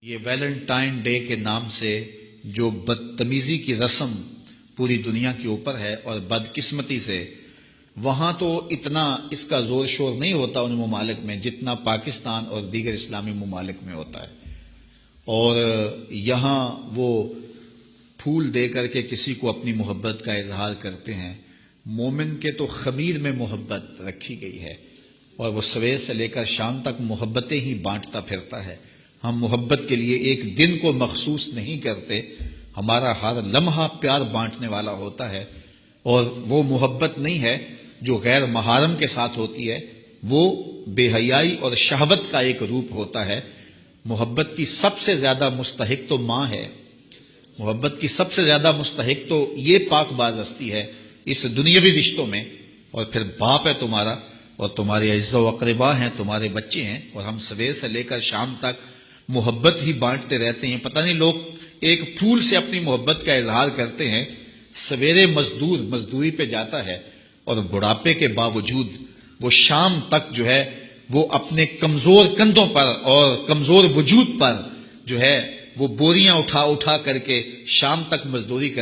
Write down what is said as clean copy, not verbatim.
یہ Valentine day کے نام سے جو بدتمیزی کی رسم پوری دنیا کے اوپر ہے اور بدقسمتی سے وہاں تو اتنا اس کا زور شور نہیں ہوتا ان ممالک میں جتنا پاکستان اور دیگر اسلامی ممالک میں ہوتا ہے، اور یہاں وہ پھول دے کر کے کسی کو اپنی محبت کا اظہار کرتے ہیں۔ مومن کے تو خمیر میں محبت رکھی گئی ہے اور وہ سویر سے لے کر شام تک محبتیں ہی بانٹتا پھرتا ہے۔ ہم محبت کے لیے ایک دن کو مخصوص نہیں کرتے، ہمارا ہر لمحہ پیار بانٹنے والا ہوتا ہے، اور وہ محبت نہیں ہے جو غیر محارم کے ساتھ ہوتی ہے، وہ بے حیائی اور شہوت کا ایک روپ ہوتا ہے۔ محبت کی سب سے زیادہ مستحق تو ماں ہے، محبت کی سب سے زیادہ مستحق تو یہ پاک باز ہستی ہے اس دنیاوی رشتوں میں، اور پھر باپ ہے تمہارا، اور تمہارے اعزاء و اقربا ہیں، تمہارے بچے ہیں، اور ہم سویر سے لے کر شام تک محبت ہی بانٹتے رہتے ہیں۔ پتہ نہیں لوگ ایک پھول سے اپنی محبت کا اظہار کرتے ہیں۔ سویرے مزدور مزدوری پہ جاتا ہے اور بڑھاپے کے باوجود وہ شام تک جو ہے وہ اپنے کمزور کندھوں پر اور کمزور وجود پر جو ہے وہ بوریاں اٹھا اٹھا کر کے شام تک مزدوری کرتا ہے۔